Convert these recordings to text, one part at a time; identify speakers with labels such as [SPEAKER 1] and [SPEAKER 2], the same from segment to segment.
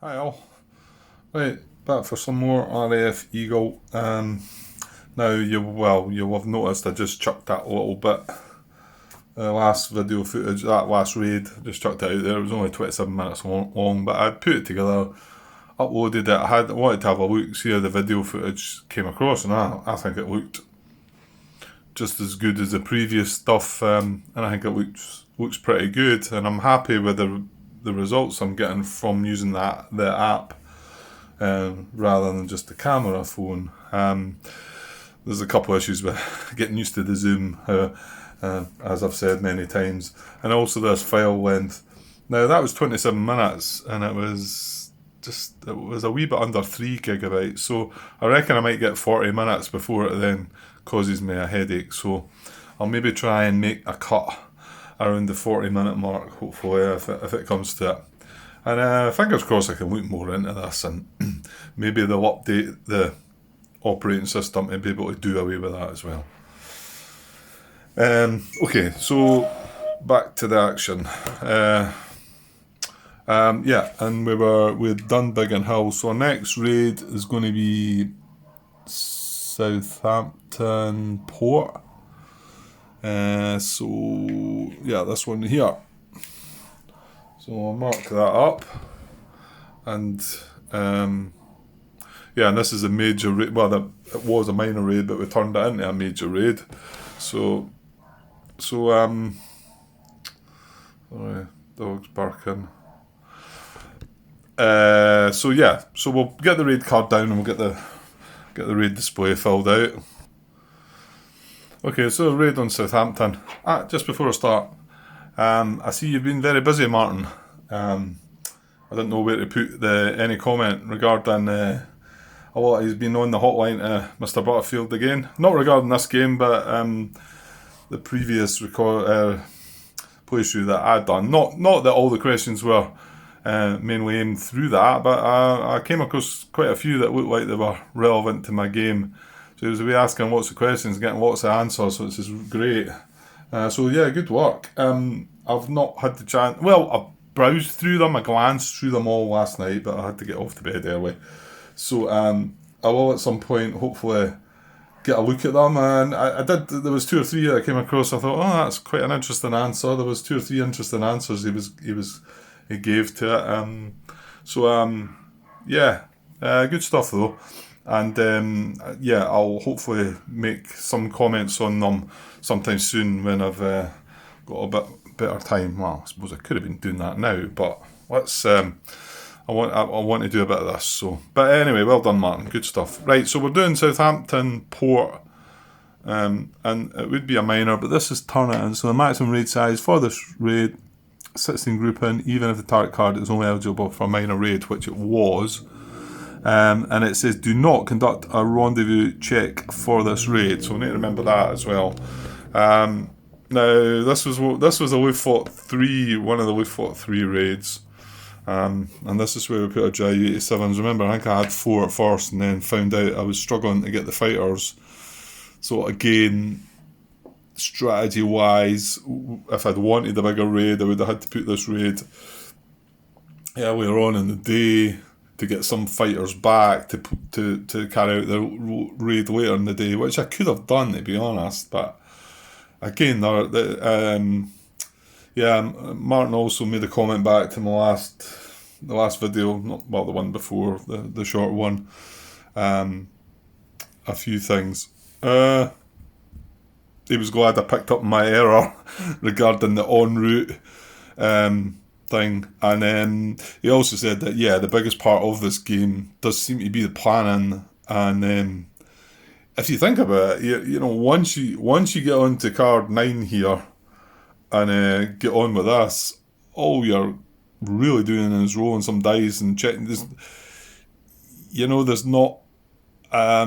[SPEAKER 1] Hi all. Right, back for some more RAF Eagle. Now you'll have noticed I just chucked that little bit. Last video footage, that last raid, just chucked it out there. It was only 27 minutes long, but I put it together, uploaded it. I wanted to have a look, see how the video footage came across, and I think it looked just as good as the previous stuff, and I think it looks pretty good, and I'm happy with the results I'm getting from using the app rather than just the camera phone. There's a couple of issues with getting used to the zoom, as I've said many times, and also there's file length. Now that was 27 minutes, and it was a wee bit under 3 gigabytes, so I reckon I might get 40 minutes before it then causes me a headache, so I'll maybe try and make a cut around the 40-minute mark, hopefully, if it comes to it. And fingers crossed I can look more into this, and maybe they'll update the operating system and be able to do away with that as well. Okay, so back to the action. And we'd done Biggin Hill, so our next raid is going to be Southampton Port. This one here. So I'll mark that up, and and this is a major raid. Well, it was a minor raid, but we turned it into a major raid. Sorry, dog's barking. So we'll get the raid card down and we'll get the raid display filled out. Okay, so raid on Southampton. Just before I start, I see you've been very busy, Martin. I didn't know where to put any comment regarding he's been on the hotline to Mr. Butterfield again. Not regarding this game, but the previous playthrough that I'd done. Not that all the questions were mainly aimed through that, but I came across quite a few that looked like they were relevant to my game. So he was away asking lots of questions, getting lots of answers, so this is great. Good work. I've not had the chance. Well, I browsed through them, I glanced through them all last night, but I had to get off to bed early. So I will at some point hopefully get a look at them, and I did. There was 2 or 3 that I came across. I thought, that's quite an interesting answer. There was 2 or 3 interesting answers he gave to it. Good stuff though. And I'll hopefully make some comments on them sometime soon when I've got a bit better time. Well, I suppose I could have been doing that now, but let's. I want to do a bit of this. So, but anyway, well done, Martin. Good stuff. Right, so we're doing Southampton Port, and it would be a minor, but this is Turnitin. So the maximum raid size for this raid, 16 grouping, even if the target card is only eligible for a minor raid, which it was. And it says do not conduct a rendezvous check for this raid, so we need to remember that as well. Now this was a Luftwaffe 3, one of the Luftwaffe 3 raids, and this is where we put our Ju-87s. Remember, I think I had 4 at first, and then found out I was struggling to get the fighters. So again, strategy wise, if I'd wanted a bigger raid, I would have had to put this raid earlier on in the day to get some fighters back to carry out the raid later in the day, which I could have done, to be honest. But again, Martin also made a comment back to the last video, the one before the short one. A few things. He was glad I picked up my error regarding the en route thing, and then he also said that the biggest part of this game does seem to be the planning, and if you think about it, once you get onto card 9 here and get on with this, all you're really doing is rolling some dice and checking. There's not a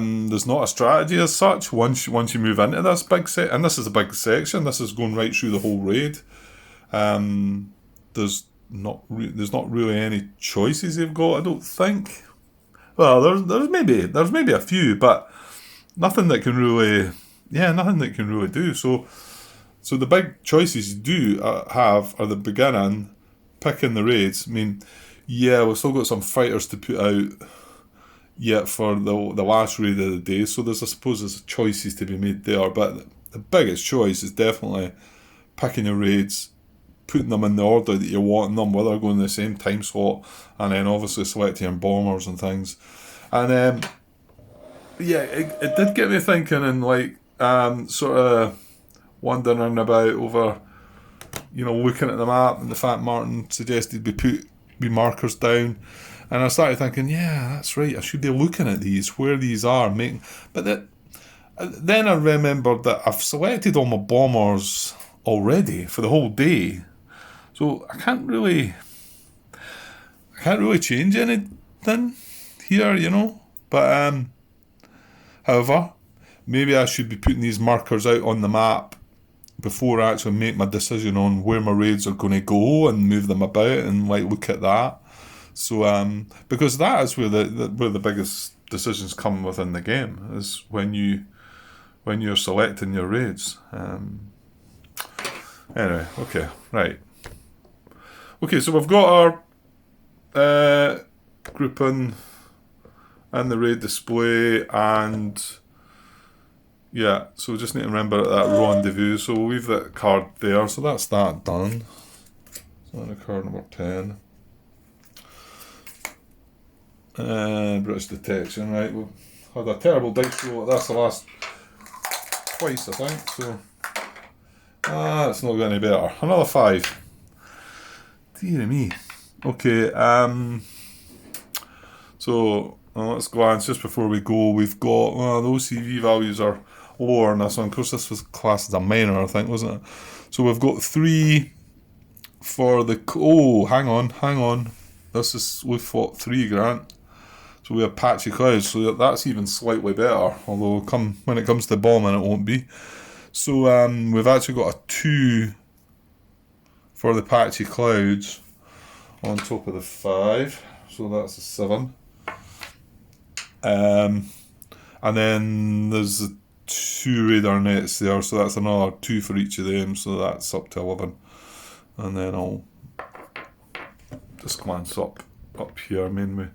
[SPEAKER 1] strategy as such once you move into this big set, and this is a big section. This is going right through the whole raid. There's not really any choices they've got, I don't think. Well, there's maybe a few, but nothing that can really do. So the big choices you do have are the beginning, picking the raids. I mean, Yeah, we've still got some fighters to put out yet for the last raid of the day, so I suppose there's choices to be made there, but the biggest choice is definitely picking your raids, putting them in the order that you want them, whether going in the same time slot, and then obviously selecting your bombers and things. And yeah, it did get me thinking, and like sort of wandering about over, looking at the map, and the fact Martin suggested we put markers down, and I started thinking, yeah, that's right, I should be looking at these, where these are, then I remembered that I've selected all my bombers already for the whole day, so I can't really change anything here, but however, maybe I should be putting these markers out on the map before I actually make my decision on where my raids are going to go and move them about and look at that. So because that is where the biggest decisions come within the game, is when you're selecting your raids. Anyway, okay, right. Okay, so we've got our grouping and the raid display, and yeah, so we just need to remember that rendezvous. So we'll leave that card there. So that's that done. So on card number 10. British detection, right? We've had a terrible dice roll. That's the last twice, I think. So it's not going any better. Another 5. Dear me. Okay. So let's glance just before we go. We've got the OCV values are lower on this one. Of course, this was classed as a minor, I think, wasn't it? So we've got 3 for the. Oh, hang on. We've fought 3, Grant. So we have patchy clouds, so that's even slightly better. Although when it comes to bombing, it won't be. So we've actually got a 2 for the patchy clouds on top of the 5. So that's a 7. And then there's the 2 radar nets there, so that's another 2 for each of them. So that's up to 11. And then I'll just glance up here mainly.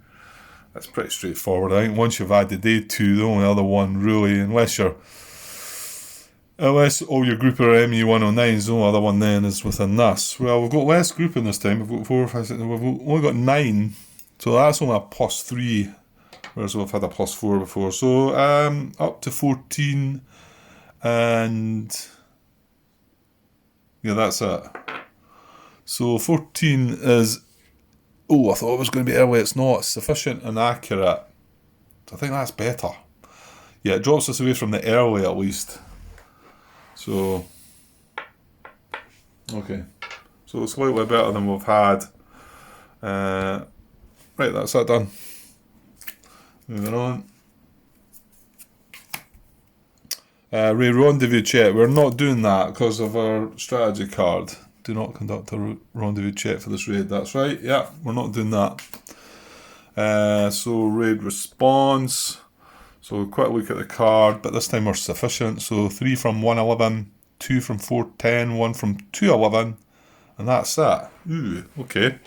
[SPEAKER 1] That's pretty straightforward. I think once you've added day 2, the only other one really, unless all your group are ME109s, the only other one then is within this. Well, we've got less grouping this time. We've got 4, 5, 6, we've only got 9, so that's only a +3, whereas we've had a +4 before. So up to 14, and yeah, that's it. So 14 is. Oh, I thought it was going to be early. It's not. It's sufficient and accurate. So I think that's better. Yeah, it drops us away from the early at least. So, okay. So it's slightly better than we've had. Right, that's that done. Moving on. Rendezvous check. We're not doing that because of our strategy card. Do not conduct a rendezvous check for this raid. That's right. Yeah, we're not doing that. So raid response. So quick look at the card, but this time we're sufficient. So 3 from 111, 2 from 410, 1 from 211, and that's that. Ooh, okay.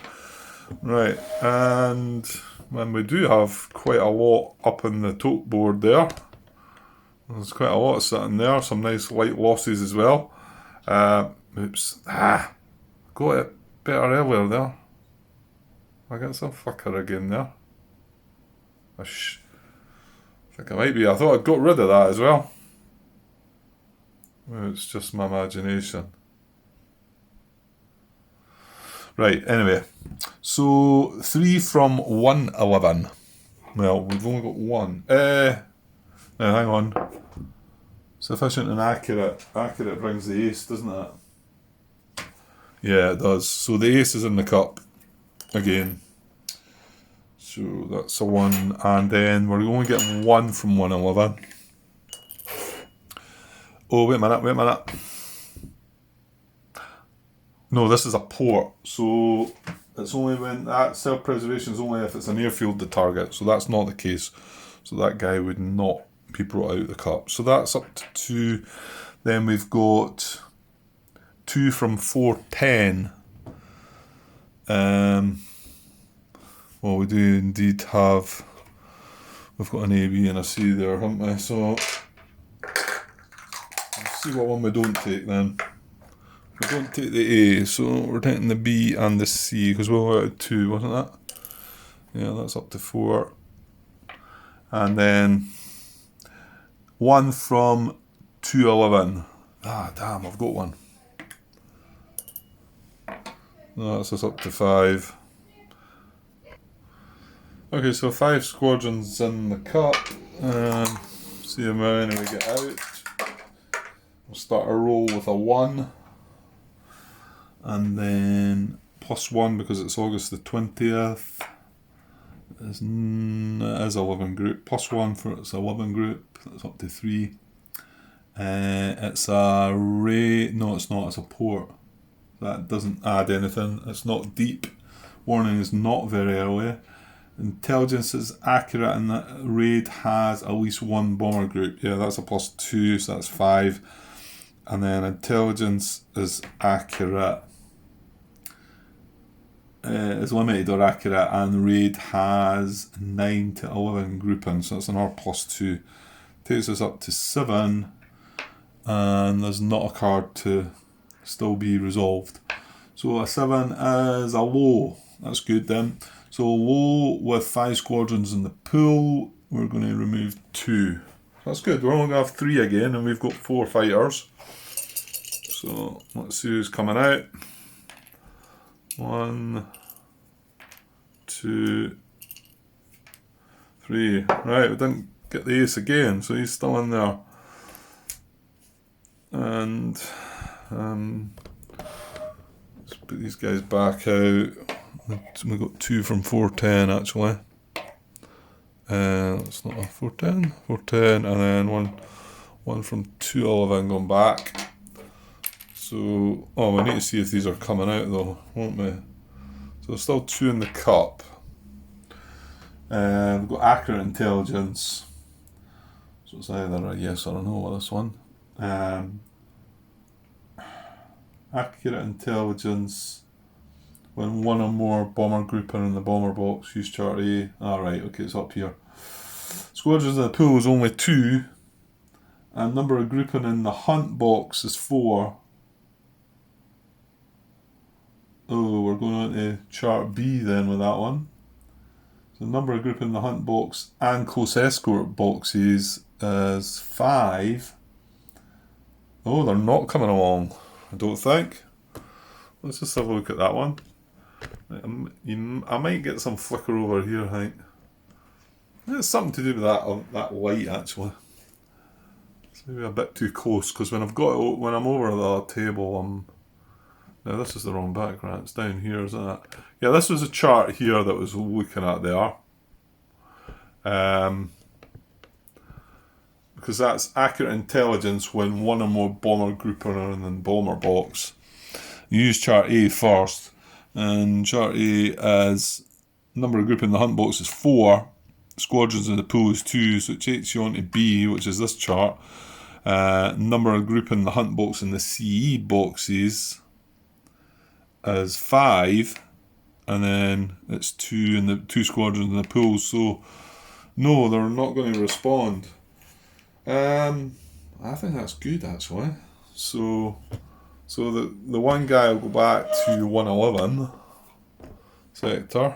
[SPEAKER 1] Right, and when we do have quite a lot up in the tote board there. There's quite a lot sitting there. Some nice light losses as well. Oops. Got it better earlier there. I got some flicker again there. I think I might be. I thought I'd got rid of that as well. Well, it's just my imagination. Right, anyway. So 3 from 111. Well, we've only got 1. Now hang on. Sufficient and accurate. Accurate brings the ace, doesn't it? Yeah, it does. So the ace is in the cup again. So that's a 1, and then we're only getting 1 from 111. Oh, wait a minute. No, this is a port. So it's only when that self-preservation is only if it's an airfield the target. So that's not the case. So that guy would not be brought out of the cup. So that's up to 2. Then we've got 2 from 410. Well, we do indeed have, we've got an A, B and a C there, haven't we? So, let's see what one we don't take then. We don't take the A, so we're taking the B and the C, because we were at 2, wasn't that? Yeah, that's up to 4. And then 1 from 211. Ah, damn, I've got one. That's us up to 5. Okay, so 5 squadrons in the cup. See how many we get out. We'll start a roll with a 1. And then +1 because it's August the 20th. It is 11 group. +1 for it's 11 group. That's up to 3. It's a ray. No, it's not. It's a port. That doesn't add anything. It's not deep. Warning is not very early. Intelligence is accurate and that raid has at least 1 bomber group. Yeah, that's a +2, so that's 5. And then intelligence is accurate. Is limited or accurate, and raid has 9 to 11 grouping, so that's another +2. Takes us up to 7, and there's not a card to still be resolved. So a 7 is a low. That's good then. So low with 5 squadrons in the pool. We're going to remove 2. That's good. We're only going to have 3 again, and we've got 4 fighters. So let's see who's coming out. 1, 2, 3. Right, we didn't get the ace again, so he's still in there. And let's put these guys back out. We got 2 from 410 actually. It's not a 410, 410, and then one from 211 going back. So, we need to see if these are coming out though, won't we? So there's still 2 in the cup. We've got accurate intelligence. So it's either a yes or a no with this one. Accurate intelligence. When 1 or more bomber group are in the bomber box, use chart A. Alright, okay, it's up here. Squadrons in the pool is only 2. And number of grouping in the hunt box is 4. Oh, we're going on to chart B then with that one. So number of group in the hunt box and close escort boxes is 5. Oh, they're not coming along, I don't think. Let's just have a look at that one. I might get some flicker over here, I think. It's something to do with that light actually. It's maybe a bit too close because when I'm over the table, now this is the wrong background, it's down here, isn't it? Yeah, this was a chart here that was looking at there. Because that's accurate intelligence when 1 or more bomber group are in the bomber box. You use chart A first, and chart A is number of group in the hunt box is 4, squadrons in the pool is 2, so it takes you on to B, which is this chart. Number of group in the hunt box in the CE boxes is 5, and then it's 2 in the 2 squadrons in the pool. So no, they're not going to respond. I think that's good actually. So the one guy will go back to 111 sector,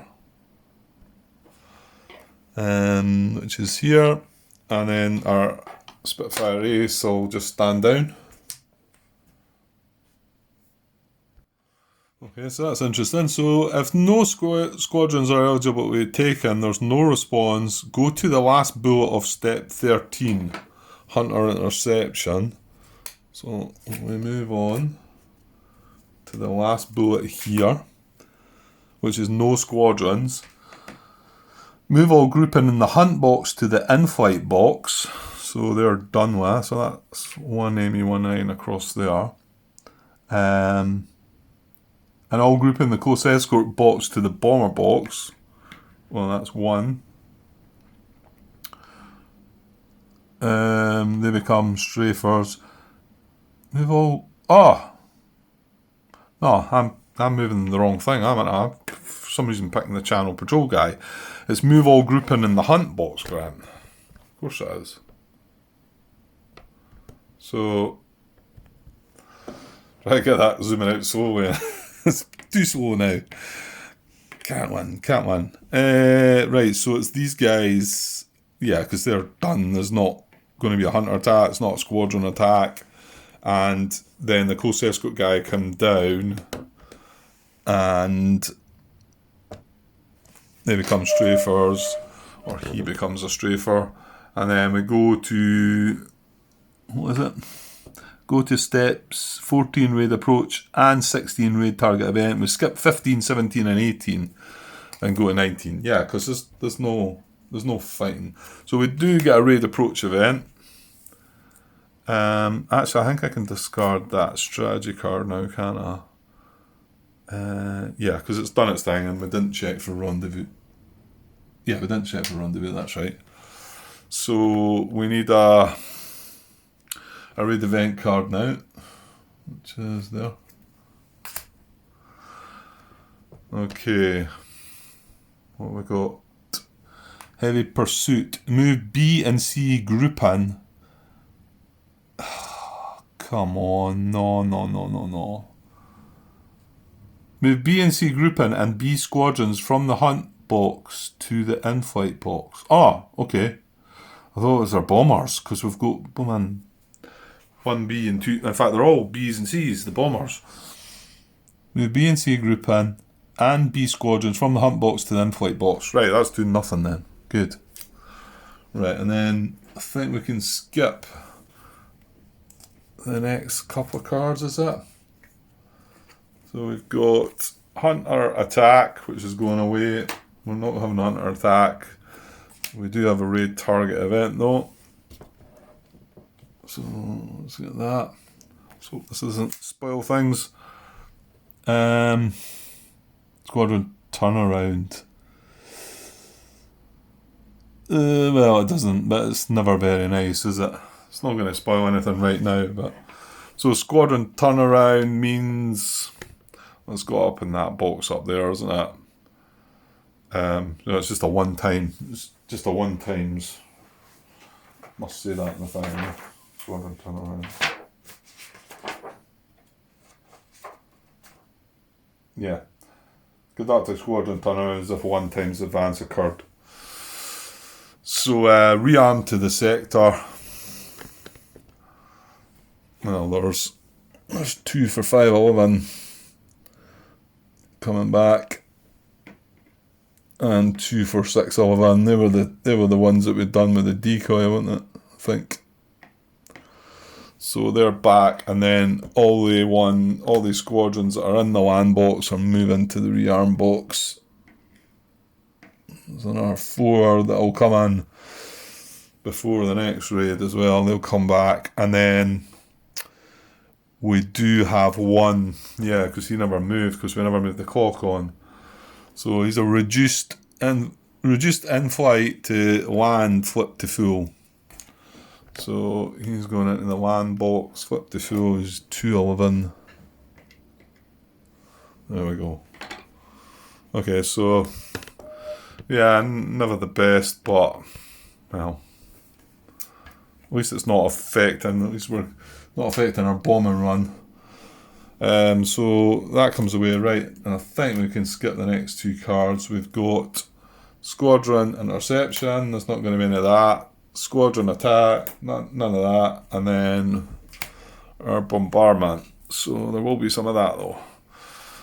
[SPEAKER 1] which is here, and then our Spitfire ace will just stand down. Okay, so that's interesting. So if no squadrons are eligible to be taken, there's no response, go to the last bullet of step 13, Hunter Interception. So we move on to the last bullet here, which is no squadrons. Move all grouping in the hunt box to the in-flight box. So they're done with, so that's 1 ME19 across there. And all group in the close escort box to the bomber box. Well, that's 1. They become strafers. Move all. Oh! No, I'm moving the wrong thing. some reason picking the Channel Patrol guy. It's move all grouping in the hunt box, Grant. Of course it is. So, try to get that zooming out slowly. It's too slow now. Can't win. Right, so it's these guys. Yeah, because they're done. There's not going to be a hunter attack. It's not a squadron attack. And then the Close Escort guy come down. And they become strafers. Or he becomes a strafer. And then we go to... What is it? Go to steps 14 raid approach and 16 raid target event. We skip 15, 17 and 18 and go to 19. Yeah, because there's no fighting. So we do get a raid approach event. Actually, I think I can discard that strategy card now, can't I? Yeah, because it's done its thing and we didn't check for rendezvous. Yeah, we didn't check for rendezvous, that's right. So we need a raid event card now, which is there. Okay, what we got? Heavy pursuit. Move B and C grouping. Come on, no. Move B and C grouping and B squadrons from the hunt box to the in-flight box. Ah, okay. I thought it was our bombers, because we've got 1B and 2. In fact, they're all B's and C's, the bombers. Move B and C grouping and B squadrons from the hunt box to the in-flight box. Right, that's doing nothing then. Good. Right, and then I think we can skip the next couple of cards, is it? So we've got Hunter Attack, which is going away. We're not having a Hunter Attack. We do have a raid target event though. So let's get that. Let's hope this doesn't spoil things. Squadron turnaround. Well, it doesn't, but it's never very nice, is it? It's not going to spoil anything right now, but... So squadron turnaround means... Let's go up in that box up there, isn't it? So it's just a one time. It's just a one times. Must say that in the thing. Squadron turnaround. Yeah. Conduct a squadron turnaround as if one times advance occurred. So rearm to the sector. Well, there's 2 for 511 coming back, and 2 for 611. They were the ones that we'd done with the decoy, wasn't it? I think. So they're back, and then all these squadrons that are in the land box are moving to the rearm box. There's another 4 that'll come in before the next raid as well. They'll come back, and then we do have 1, yeah, because he never moved, because we never moved the clock on. So he's a reduced in flight to land, flip to full. So he's going into the land box, flip to full is 211. There we go. Okay, so yeah, never the best, but well, at least it's not affecting. At least we're not affecting our bombing run. So that comes away, right, and I think we can skip the next 2 cards. We've got Squadron Interception, there's not going to be any of that. Squadron Attack, none of that. And then our Bombardment. So there will be some of that though.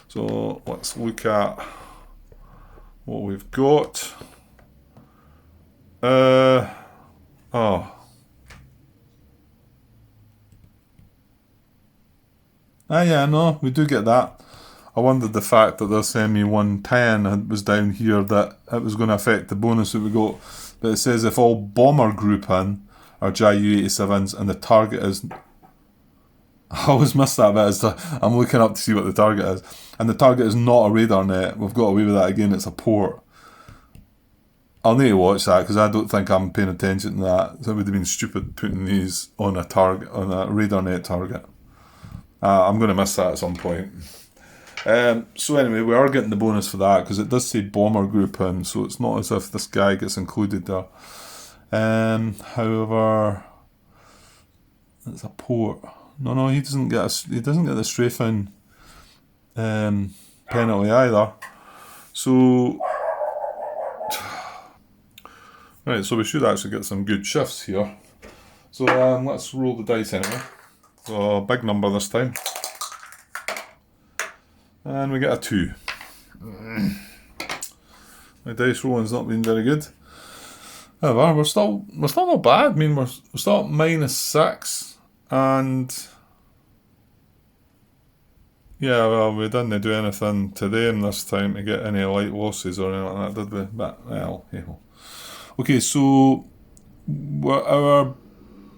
[SPEAKER 1] So let's look at what we've got. Yeah, no, we do get that. I wondered the fact that this ME110 was down here, that it was going to affect the bonus that we got. But it says if all bomber grouping are JU-87s and the target is... I always miss that bit. I'm looking up to see what the target is. And the target is not a radar net. We've got away with that again. It's a port. I'll need to watch that because I don't think I'm paying attention to that. So it would have been stupid putting these on a target, on a radar net target. I'm going to miss that at some point. So anyway, we are getting the bonus for that because it does say bomber group in, so it's not as if this guy gets included there. However, it's a port. No, he doesn't get the strafing penalty either. So right, so we should actually get some good shifts here. So let's roll the dice anyway. So big number this time, and we get a 2. My dice rolling's not been very good. However, we're still not bad. I mean, we're still at -6, and yeah, well, we didn't do anything to them this time to get any light losses or anything like that, did we? But well, hey ho. Okay, so our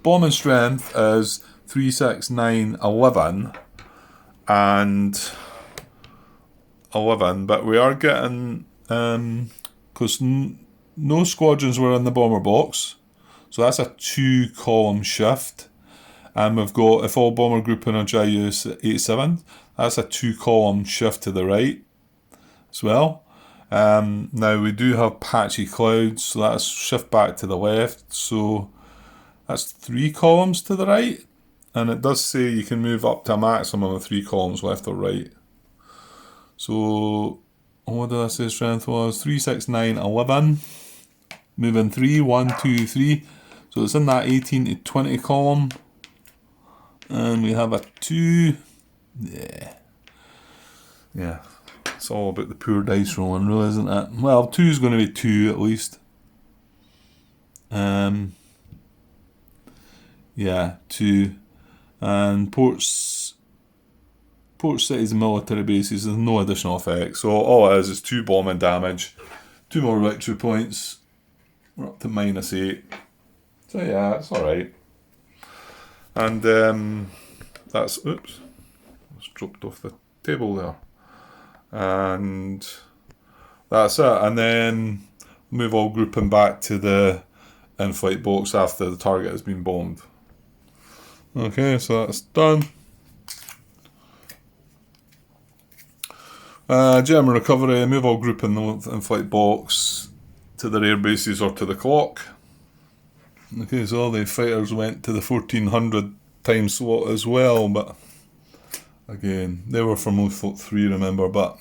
[SPEAKER 1] bombing strength is 3, 6, 9, 11, and 11, but we are getting because no squadrons were in the bomber box, so that's a 2-column shift. And we've got, if all bomber grouping are JU-87, that's a 2-column shift to the right as well. Now we do have patchy clouds, so that's shift back to the left, so that's 3 columns to the right. And it does say you can move up to a maximum of 3 columns left or right. So what did I say strength was? 3, 6, 9, 11. Moving 3, 1, 2, 3. So it's in that 18 to 20 column. And we have a 2. Yeah. It's all about the poor dice rolling, really, isn't it? Well, 2 is going to be 2 at least. Yeah, 2. And ports, cities, and military bases, there's no additional effect. So all it is 2 bombing damage, 2 more victory points. We're up to -8. So yeah, it's alright. And that's, oops, it's dropped off the table there. And that's it. And then move all grouping back to the in-flight box after the target has been bombed. Okay, so that's done. German recovery, move all grouping the in-flight box to their air bases or to the clock. Okay, so all the fighters went to the 1400 time slot as well, but again, they were from Leaflet 3, remember, but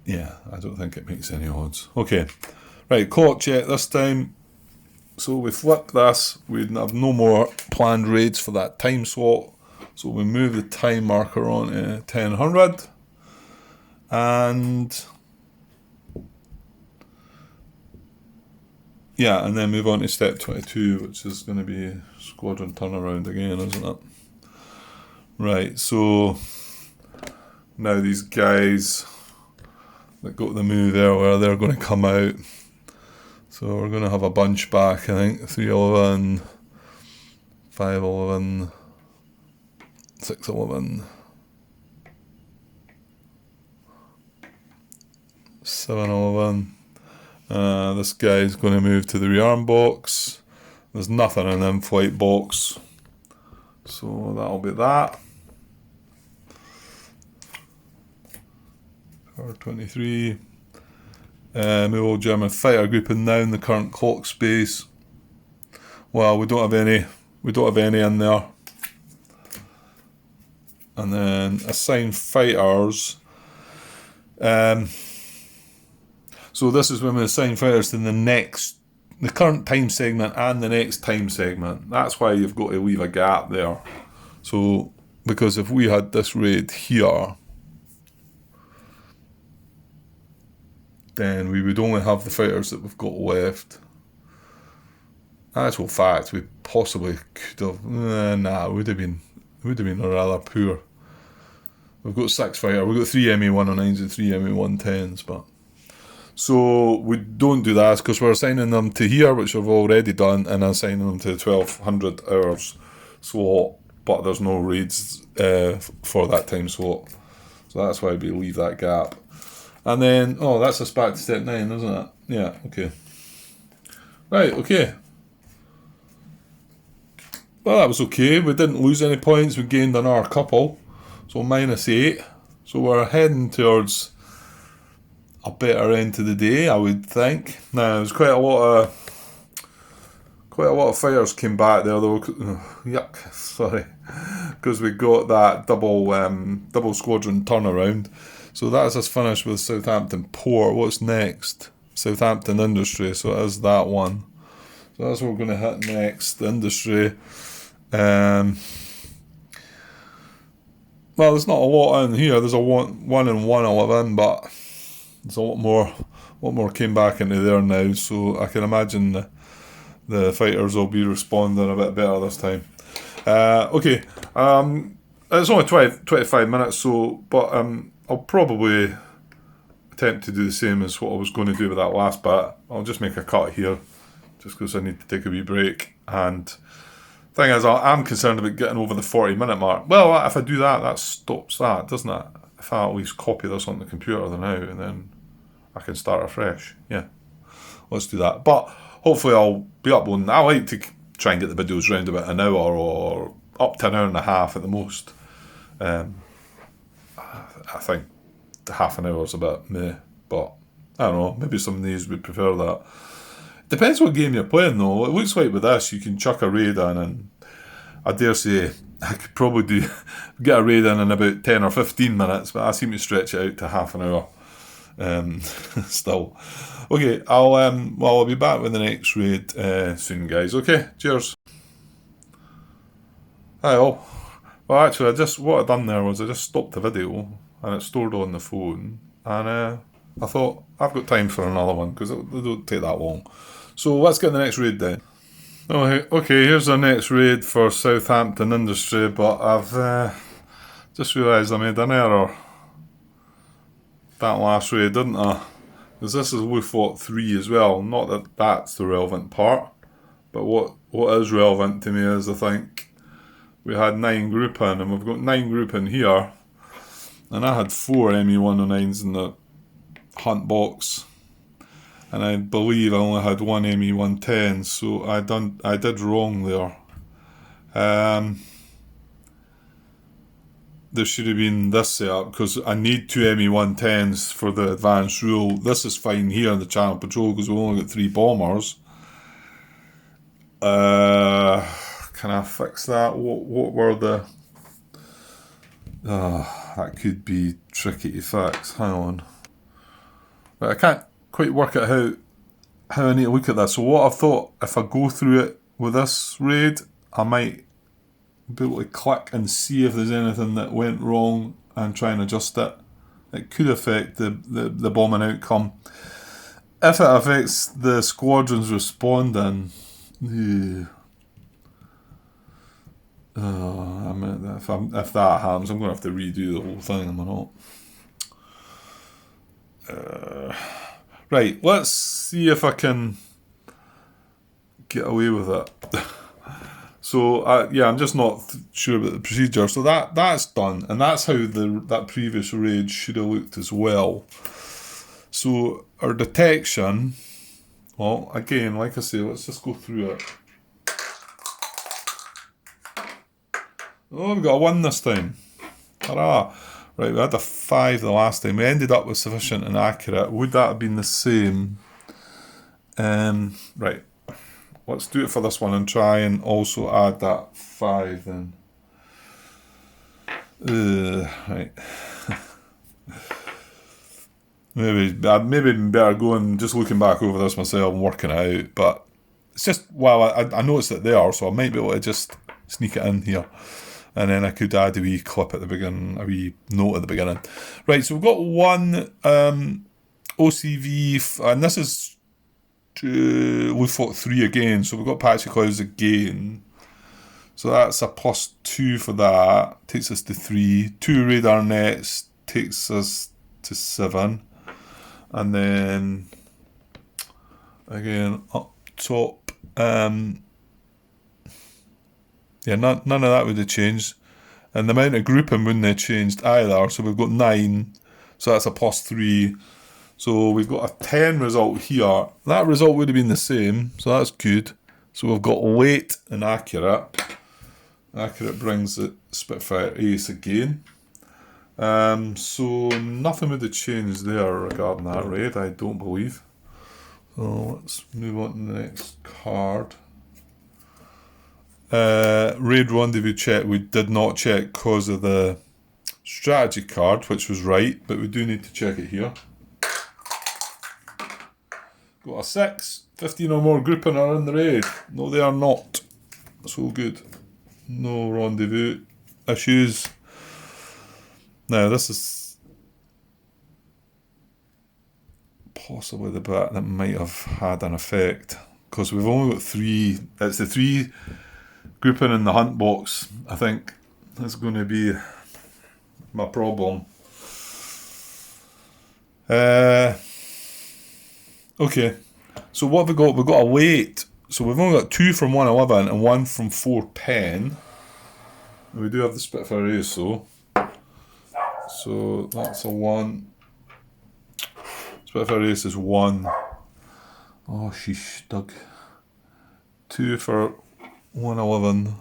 [SPEAKER 1] yeah, I don't think it makes any odds. Okay, right, clock check this time. So we flip this, we have no more planned raids for that time slot, so we move the time marker on to 1000, and yeah, and then move on to step 22, which is going to be squadron turnaround again, isn't it? Right, so now these guys that got the move there, where they're going to come out. So we're going to have a bunch back, I think, 311, 511, 611, 711. This guy's going to move to the rearm box. There's nothing in the in-flight box, so that'll be that. Power 23. Move all German fighter grouping now in the current clock space. Well, we don't have any in there. And then assign fighters. So this is when we assign fighters to the current time segment and the next time segment. That's why you've got to leave a gap there. So, because if we had this raid here, then we would only have the fighters that we've got left. Actual fact, we possibly could have. It would have been rather poor. We've got 6 fighters. We've got 3 MA109s and 3 MA110s, but so we don't do that because we're assigning them to here, which we've already done, and assigning them to the 1200 hours slot. But there's no raids for that time slot, so that's why we leave that gap. And then, that's us back to step 9, isn't it? Yeah, okay. Right, okay. Well, that was okay. We didn't lose any points. We gained another couple. So -8. So we're heading towards a better end to the day, I would think. Now, there's quite a lot of fighters came back there though. Yuck, sorry, because we got that double squadron turnaround. So that's us finished with Southampton Port. What's next? Southampton Industry. So it is that one. So that's what we're going to hit next. The Industry. Well, there's not a lot in here. There's a 1 and 111, but there's a lot more came back into there now. So I can imagine the fighters will be responding a bit better this time. Okay. It's only 25 minutes, so but I'll probably attempt to do the same as what I was going to do with that last bit. I'll just make a cut here, just because I need to take a wee break. And thing is, I'm concerned about getting over the 40-minute mark. Well, if I do that, that stops that, doesn't it? If I at least copy this on the computer now, and then I can start afresh. Yeah, let's do that. But hopefully I'll be uploading. I like to try and get the videos around about an hour or up to an hour and a half at the most. I think half an hour is a bit meh, but I don't know, maybe some of these would prefer that. Depends what game you're playing though. It looks like with this you can chuck a raid in, and I dare say I could probably get a raid in about 10 or 15 minutes, but I seem to stretch it out to half an hour still. Okay, I'll be back with the next raid soon, guys. Okay, cheers. Hi all. Well, actually, what I done there was I just stopped the video and it's stored on the phone, and I thought I've got time for another one because they don't take that long. So let's get the next raid then. Okay, here's the next raid for Southampton Industry, but I've just realised I made an error. That last raid, didn't I? Because this is Wolfwalk 3 as well. Not that that's the relevant part, but what is relevant to me is I think we had 9 grouping, and we've got 9 grouping here, and I had 4 ME109s in the hunt box, and I believe I only had 1 ME110, so I did wrong there. There should have been this setup because I need 2 ME110s for the advanced rule. This is fine here in the Channel Patrol because we've only got 3 bombers. Can I fix that? What were the... that could be tricky to fix. Hang on. But I can't quite work out how I need to look at this. So what I thought, if I go through it with this raid, I might be able to click and see if there's anything that went wrong and try and adjust it. It could affect the bombing outcome. If it affects the squadrons responding, if that happens, I'm going to have to redo the whole thing, am I not? Right, let's see if I can get away with it. So, I'm just not sure about the procedure. So that's done, and that's how that previous raid should have looked as well. So our detection, well, again, like I say, let's just go through it. Oh, we've got a 1 this time. Hurrah! Right, we had a 5 the last time. We ended up with sufficient and accurate. Would that have been the same? Right. Let's do it for this one and try and also add that 5 then. Right. maybe better going just looking back over this myself and working it out. But it's just, well, I noticed it there, so I might be able to just sneak it in here. And then I could add a wee clip at the beginning, a wee note at the beginning. Right, so we've got 1 OCV, and this is Wolfwalk 3 again, so we've got Patchy Clouds again. So that's a +2 for that, takes us to 3. 2 radar nets takes us to 7. And then, again, up top, yeah, none of that would have changed. And the amount of grouping wouldn't have changed either. So we've got 9. So that's a +3. So we've got a 10 result here. That result would have been the same. So that's good. So we've got late and accurate. Accurate brings the Spitfire ace again. So nothing would have changed there regarding that raid, I don't believe. So let's move on to the next card. Raid rendezvous check we did not check because of the strategy card, which was right, but we do need to check it here. Got a 6. 15 or more grouping are in the raid. No, they are not. So good. No rendezvous issues. Now this is possibly the bit that might have had an effect, because we've only got 3. It's the 3 grouping in the hunt box, I think, that's going to be my problem. Okay, so what have we got? We've got a weight. So we've only got 2 from 111 and 1 from 410. We do have the Spitfire Ace though. So that's a 1. Spitfire Ace is 1. Oh, sheesh, Doug. 2 for 111.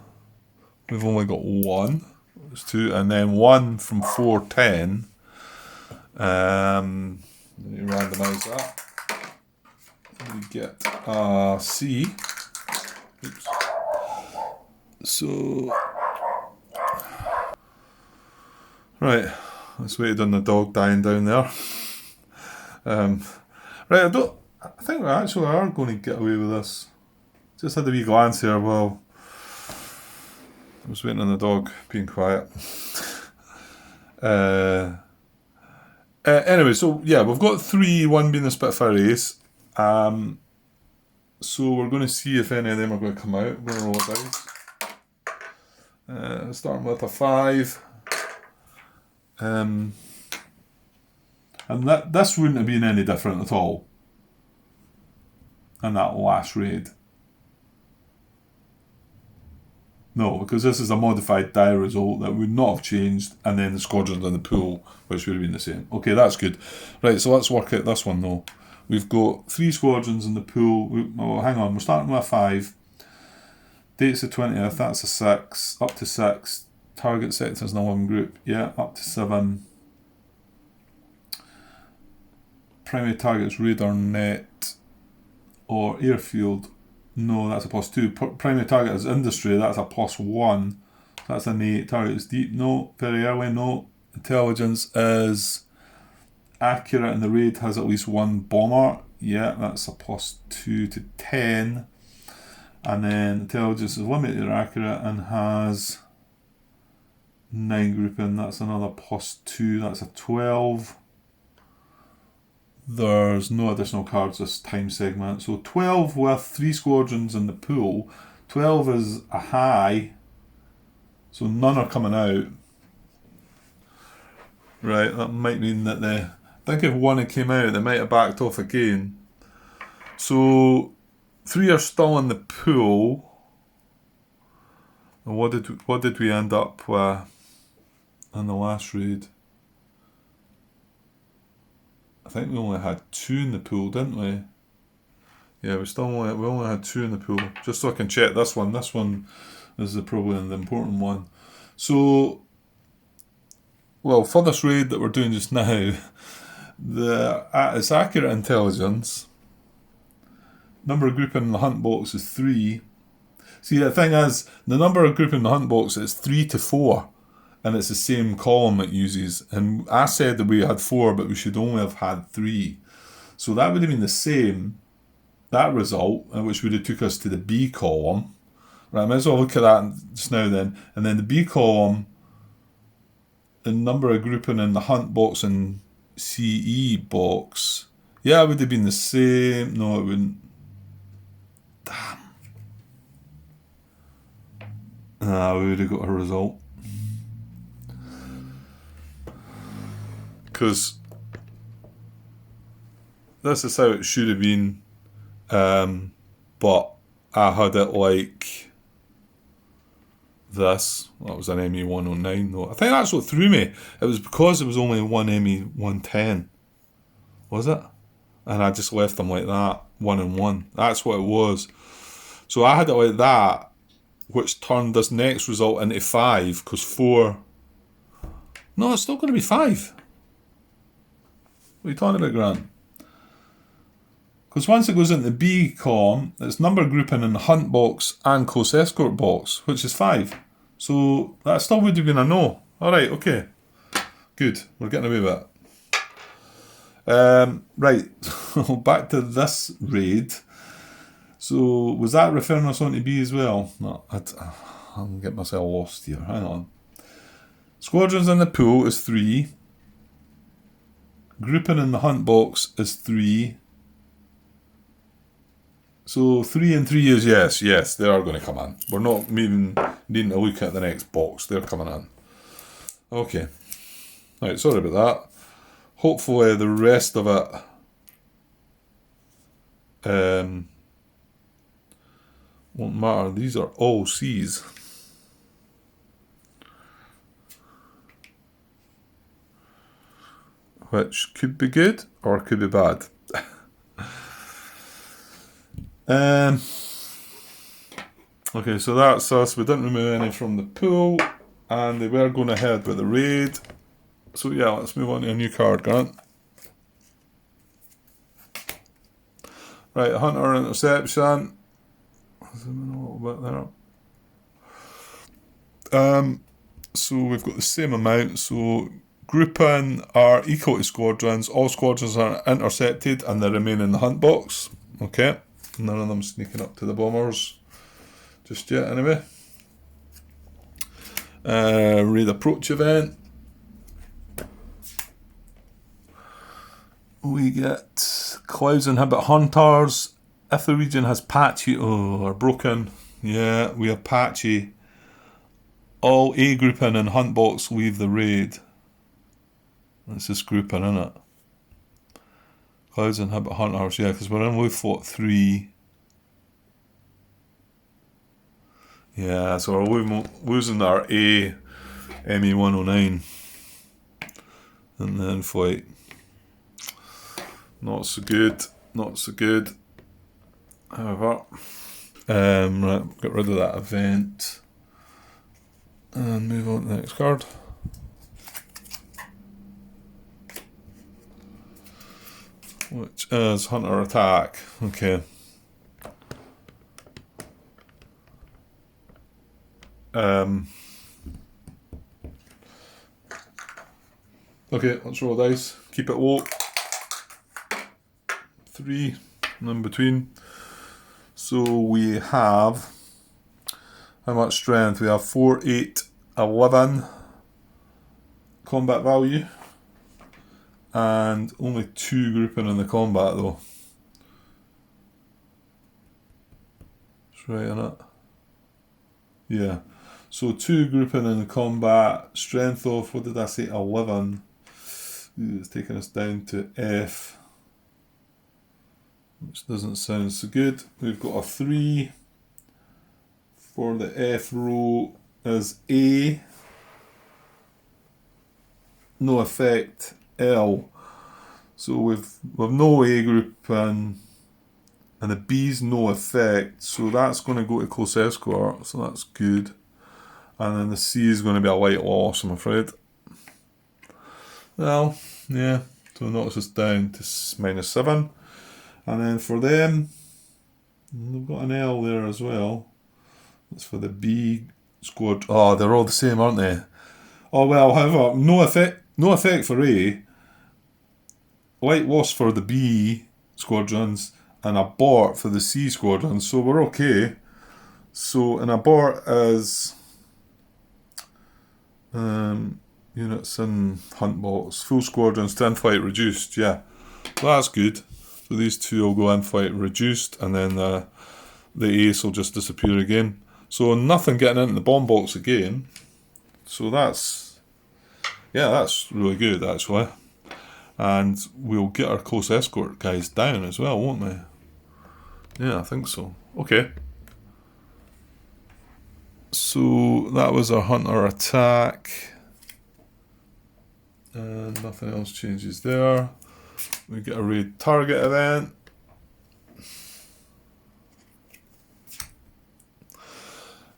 [SPEAKER 1] We've only got 1. It's 2, and then 1 from 410. Let me randomise that. We get a C. Oops. So, right, let's wait on the dog dying down there. Right, I think we actually are going to get away with this. Just had a wee glance here while I was waiting on the dog being quiet. Anyway, so yeah, we've got 3, 1 being the Spitfire Ace. So we're going to see if any of them are going to come out. We're going to roll dice. Starting with a 5. And this wouldn't have been any different at all in that last raid. No, because this is a modified die result that would not have changed, and then the squadrons in the pool, which would have been the same. Okay, that's good. Right, so let's work out this one though. We've got 3 squadrons in the pool. Oh, hang on, we're starting with a 5. Date's the 20th, that's a 6. Up to 6. Target sectors in a 1 group. Yeah, up to 7. Primary targets radar net or airfield. No, that's a +2. Primary target is industry, that's a +1. That's an 8. Target is deep, no. Very early, no. Intelligence is accurate, and the raid has at least 1 bomber. Yeah, that's a +2 to 10. And then intelligence is limited or accurate and has 9 grouping. That's another +2. That's a 12. There's no additional cards this time segment. So 12 with 3 squadrons in the pool. 12 is a high. So none are coming out. Right, that might mean that I think if 1 had came out, they might have backed off again. So 3 are still in the pool. And what did we end up with in the last raid? I think we only had 2 in the pool, didn't we? Yeah, we only had 2 in the pool. Just so I can check this one. This one is probably the important one. So, well, for this raid that we're doing just now, it's accurate intelligence. Number of grouping in the hunt box is 3. See, the thing is, the number of grouping in the hunt box is 3 to 4. And it's the same column it uses. And I said that we had 4, but we should only have had 3. So that would have been the same, that result, which would have took us to the B column. Right, I might as well look at that just now then. And then the B column, the number of grouping in the hunt box and CE box, yeah, it would have been the same. No, it wouldn't. Damn. We would have got a result. Because this is how it should have been, but I had it like this. That was an ME 109 though. I think that's what threw me. It was because it was only 1 ME 110, was it? And I just left them like that, 1 and 1. That's what it was. So I had it like that, which turned this next result into 5, because 4 No, it's still going to be 5. What are you talking about, Grant? Because once it goes into the B column, it's number grouping in the hunt box and close escort box, which is 5. So that still would have been a no. Alright, okay. Good, we're getting away with it. Right, back to this raid. So was that referring us on to B as well? No, I'm getting myself lost here, hang on. Squadrons in the pool is 3. Grouping in the hunt box is 3. So 3 and 3 is yes, they are going to come in. We're not even needing to look at the next box, they're coming in. Okay. Right, sorry about that. Hopefully the rest of it won't matter. These are all C's. Which could be good or could be bad. Okay, so that's us. We didn't remove any from the pool, and they were going ahead with the raid. So yeah, let's move on to a new card, Grant. Right, Hunter Interception. Zoom in a little bit there. So we've got the same amount. So grouping are equal to squadrons. All squadrons are intercepted, and they remain in the hunt box. Okay, none of them sneaking up to the bombers just yet, anyway. Raid approach event. We get clouds inhibit hunters. If the region has patchy or broken, yeah, we have patchy. All A grouping and hunt box leave the raid. That's just grouping, isn't it? Clouds inhibit hunters, yeah, because we're in Low Fort 3. Yeah, so we're losing our A ME109 in the in-flight. Not so good, not so good. However, right, get rid of that event and move on to the next card. Which is Hunter Attack. Okay. Okay, let's roll dice. Keep it low. 3 in between. So we have how much strength? We have 4, 8, 11 combat value, and only 2 grouping in the combat though. That's right, isn't it? Yeah. So 2 grouping in the combat, strength of, what did I say, 11. It's taking us down to F, which doesn't sound so good. We've got a 3 for the F row is A, no effect, L. So we've no A group and the B's no effect, so that's going to go to close escort, so that's good. And then the C is going to be a light loss, I'm afraid. Well, yeah, so knocks us down to -7. And then for them, they've got an L there as well. That's for the B squad. Oh, they're all the same, aren't they? Oh well, however, no effect for A. Light loss for the B squadrons and abort for the C squadrons, so we're okay. So an abort is units in hunt box, full squadrons to in-flight reduced, yeah. So that's good. So these 2 will go in-flight reduced, and then the ace will just disappear again. So nothing getting into the bomb box again. So that's really good actually. And we'll get our close escort guys down as well, won't we? Yeah, I think so. Okay. So that was our Hunter Attack. And nothing else changes there. We get a raid target event.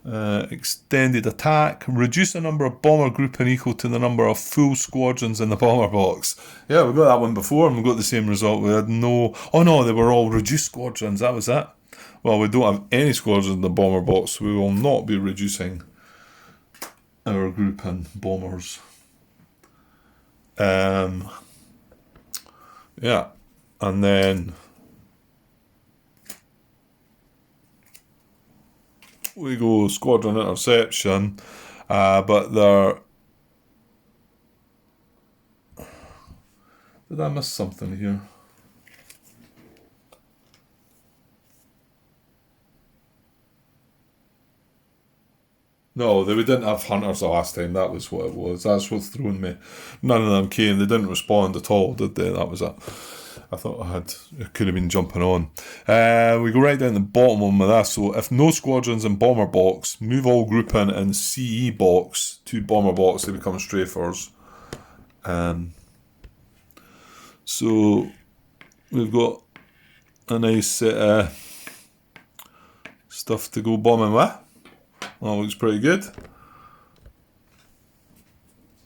[SPEAKER 1] Extended attack. Reduce the number of bomber grouping equal to the number of full squadrons in the bomber box. Yeah, we got that one before and we got the same result. We had no... Oh no, they were all reduced squadrons. That was it. Well, we don't have any squadrons in the bomber box, so we will not be reducing our grouping bombers. Yeah, and then we go squadron interception, but they're... Did I miss something here? No, we didn't have hunters the last time. That was what it was. That's what's thrown me. None of them came. They didn't respond at all, did they? That was it. I thought I could have been jumping on. We go right down the bottom of this. So if no squadrons in bomber box, move all grouping in CE box to bomber box. They become strafers. So we've got a nice set of stuff to go bombing with. That looks pretty good.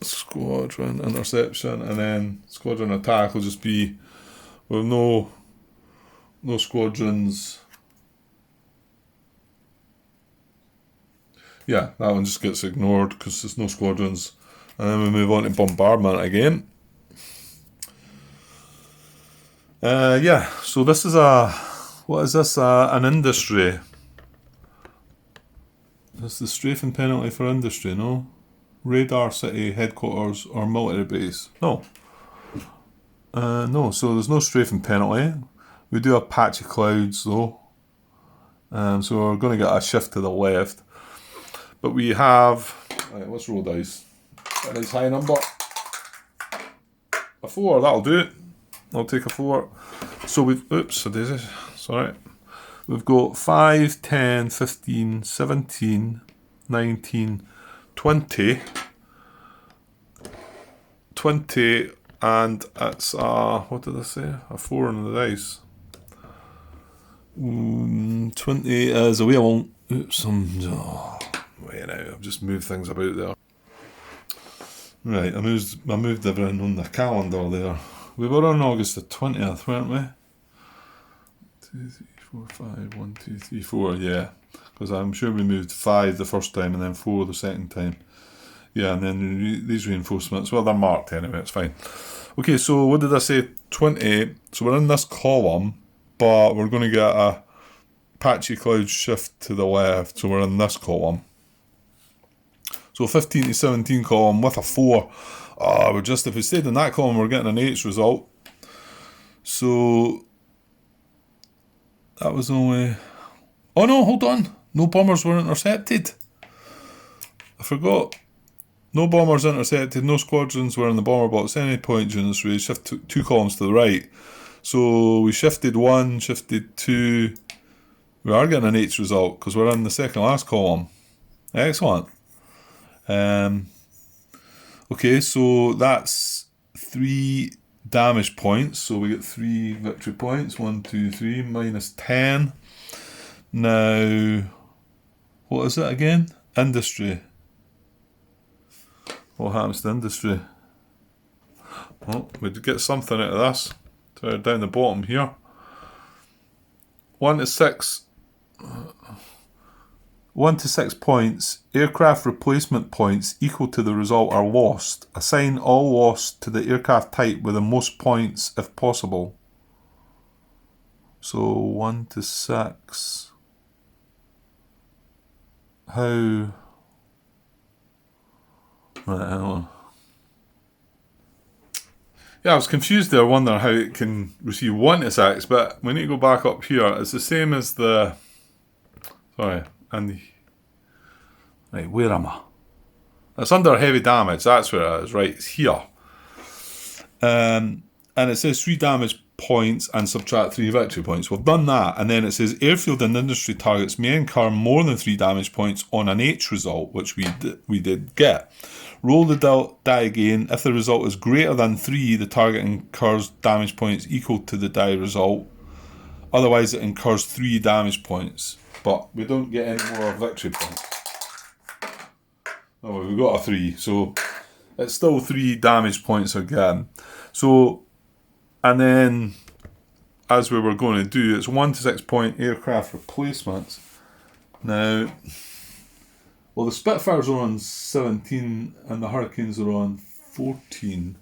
[SPEAKER 1] Squadron interception, and then squadron attack will just be with no squadrons. Yeah, that one just gets ignored because there's no squadrons. And then we move on to bombardment again. Yeah, so this is what is this? An industry. This is the strafing penalty for industry, no? Radar city headquarters or military base. No. No, so there's no strafing penalty. We do have patchy clouds though. So we're going to get a shift to the left. But we have... Right, let's roll dice. A nice high number. A 4, that'll do it. I'll take a 4. So we've... Oops, a daisy. Sorry. We've got 5, 10, 15, 17, 19, 20. 20, and it's what did I say? A 4 on the dice. 20 is a way along. Oops, wait now, I've just moved things about there. Right, I moved everything on the calendar there. We were on August the 20th, weren't we? 2, 3, 4, 5, 1, 2, 3, 4, yeah. Because I'm sure we moved 5 the first time and then 4 the second time. Yeah, and then these reinforcements, well, they're marked anyway, it's fine. Okay, so what did I say? 20. So we're in this column, but we're going to get a patchy cloud shift to the left, so we're in this column. So 15 to 17 column with a 4. We're just, if we stayed in that column, we're getting an H result. So that was only... Oh no, hold on. No bombers were intercepted. I forgot. No bombers intercepted, no squadrons were in the bomber box at any point during this race. Shift 2 columns to the right. So we shifted 1, shifted 2. We are getting an H result because we're in the second last column. Excellent. Okay, so that's 3 damage points. So we get 3 victory points. 1, 2, 3, minus 10. Now, what is it again? Industry. What happens to industry? Well, we'd get something out of this. Down the bottom here. 1 to 6. 1 to 6 points. Aircraft replacement points equal to the result are lost. Assign all lost to the aircraft type with the most points if possible. So 1 to 6. How? Right, hang on. Yeah, I was confused there, wondering how it can receive 1 to 6, but we need to go back up here. It's the same as the... Sorry, and the... Right, where am I? It's under heavy damage, that's where it is, right, it's here. And it says 3 damage points and subtract 3 victory points. We've done that, and then it says airfield and industry targets may incur more than 3 damage points on an H result, which we did get. Roll the die again. If the result is greater than 3, the target incurs damage points equal to the die result. Otherwise, it incurs 3 damage points. But we don't get any more victory points. Oh, we got a 3, so it's still 3 damage points again. So, and then, as we were going to do, it's 1 to 6 point aircraft replacements. Now, well, the Spitfires are on 17 and the Hurricanes are on 14.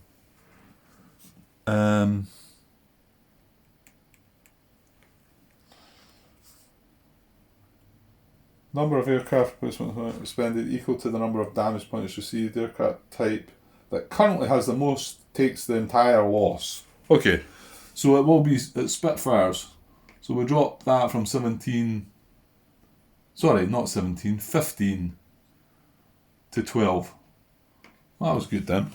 [SPEAKER 1] Number of aircraft replacements expended equal to the number of damage points received. Aircraft type that currently has the most takes the entire loss. Okay, so it will be Spitfires. So we drop that from 17. Sorry, not 17, 15 to 12. Well, that was good then.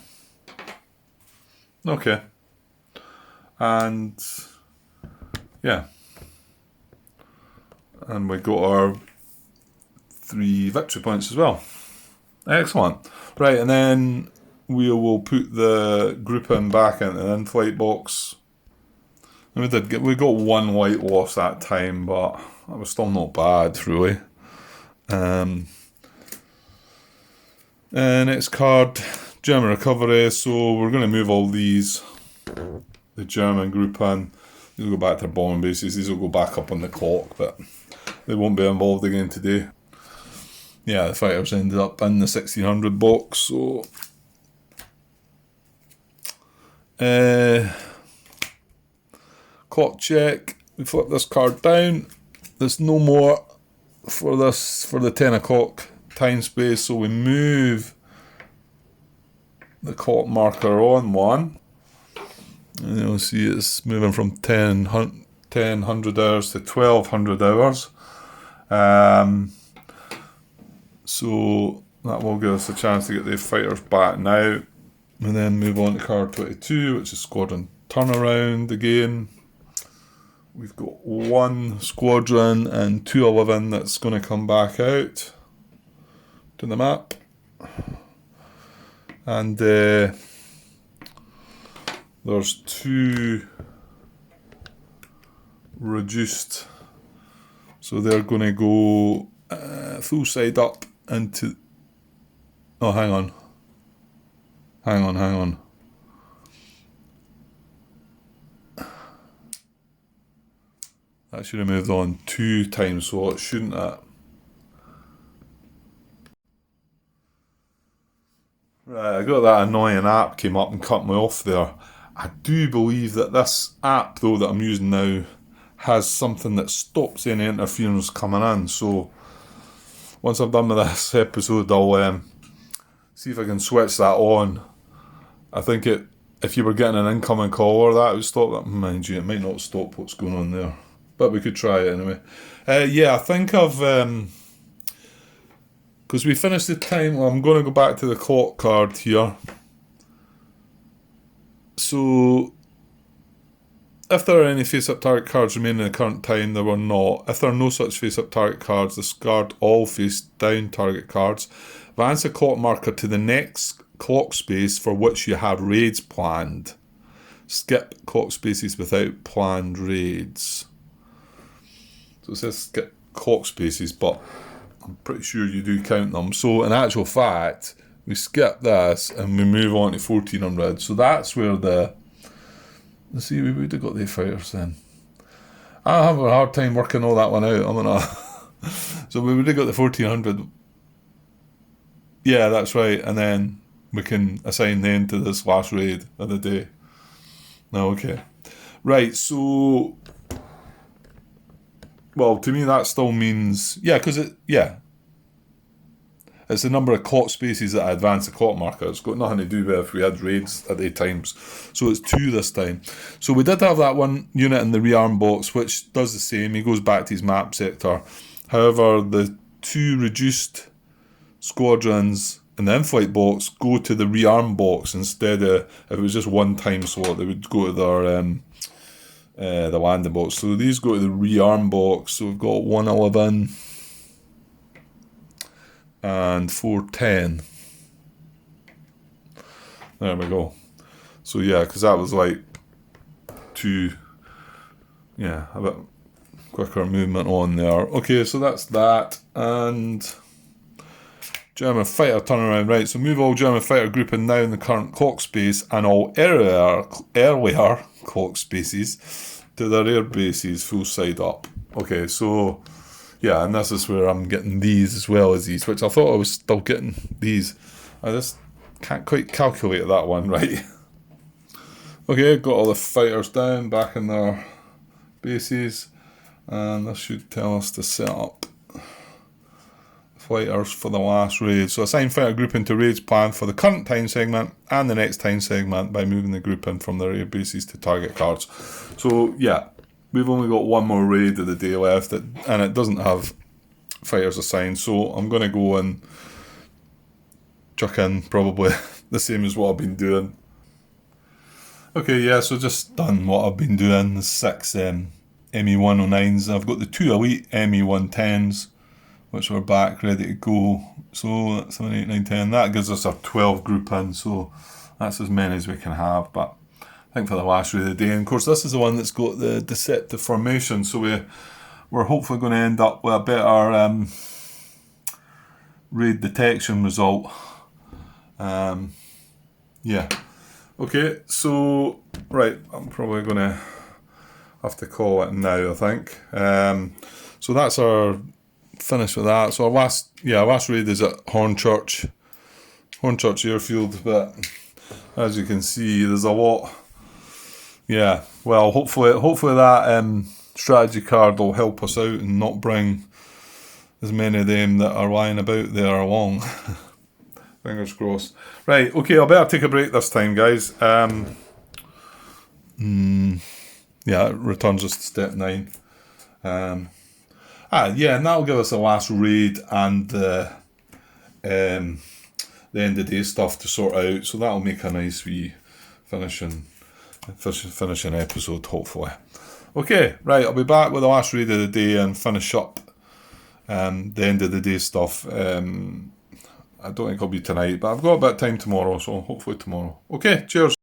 [SPEAKER 1] Okay. And yeah. And we got our 3 victory points as well. Excellent. Right, and then we will put the grouping back into the in-flight box. And we got 1 white loss that time, but that was still not bad, really. Next card, German recovery. So we're going to move all these. The German grouping. These will go back to their bombing bases. These will go back up on the clock, but they won't be involved again today. Yeah, the fighters ended up in the 1600 box, so clock check. We flip this card down. There's no more for the 10 o'clock time space, so we move the clock marker on 1. And you'll see it's moving from 1000 hours to 1200 hours. So that will give us a chance to get the fighters back now. And then move on to card 22, which is squadron turnaround again. We've got 1 squadron and 211 that's going to come back out to the map. And there's 2 reduced. So they're going to go full side up into... Oh, hang on. That should have moved on 2 times, so it shouldn't it? Right, I got that annoying app came up and cut me off there. I do believe that this app, though, that I'm using now has something that stops any interference coming in, so once I'm done with this episode, I'll see if I can switch that on. I think if you were getting an incoming call or that, it would stop that. Mind you, it might not stop what's going on there. But we could try it anyway. Yeah, I think I've... Because we finished the time... Well, I'm going to go back to the clock card here. So... If there are any face-up target cards remaining in the current time, there were not. If there are no such face-up target cards, discard all face-down target cards. Advance the clock marker to the next clock space for which you have raids planned. Skip clock spaces without planned raids. So it says skip clock spaces, but I'm pretty sure you do count them. So in actual fact, we skip this and we move on to 1400. So that's where the... Let's see, we would have got the fighters then. I have a hard time working all that one out. I'm gonna... So we would have got the 1400. Yeah, that's right. And then we can assign them to this last raid of the day. No, okay. Right, so... Well, to me that still means... Yeah, because it's the number of clock spaces that I advance the clock marker. It's got nothing to do with if we had raids at 8 times. So it's 2 this time. So we did have that 1 unit in the rearm box, which does the same. He goes back to his map sector. However, the 2 reduced squadrons in the in-flight box go to the rearm box instead of, if it was just 1 time slot, they would go to their the landing box. So these go to the rearm box. So we've got 111 and 410. There we go. So yeah, because that was like 2, yeah, a bit quicker movement on there. Okay, so that's that. And German fighter turnaround. Right, so move all German fighter grouping now in the current clock space and all earlier clock spaces to their air bases full side up. Okay, so yeah, and this is where I'm getting these as well as these, which I thought I was still getting these. I just can't quite calculate that one right. Okay, got all the fighters down, back in their bases, and this should tell us to set up fighters for the last raid. So assign fighter grouping to raids planned for the current time segment and the next time segment by moving the grouping from their air bases to target cards. So yeah, we've only got one more raid of the day left, and it doesn't have fighters assigned, so I'm going to go and chuck in probably the same as what I've been doing. Okay, yeah, so just done what I've been doing, the 6 ME109s. I've got the 2 elite ME110s, which are back ready to go. So that's 7, 8, 9, 10. That gives us our 12 grouping, so that's as many as we can have. But I think for the last raid of the day, and of course this is the one that's got the deceptive formation, so we're hopefully going to end up with a better raid detection result. Yeah. Okay, so right, I'm probably going to have to call it now, I think. So that's our finish with that. So our last raid is at Hornchurch Airfield, but as you can see, there's a lot. Yeah, well, hopefully that strategy card will help us out and not bring as many of them that are lying about there along. Fingers crossed. Right, okay, I better take a break this time, guys. Yeah, it returns us to step 9. Yeah, and that'll give us the last raid and the end of day stuff to sort out. So that'll make a nice wee finishing episode, hopefully. Okay, right, I'll be back with the last raid of the day and finish up the end of the day stuff. I don't think it'll be tonight, but I've got a bit of time tomorrow, so hopefully tomorrow. Okay, cheers.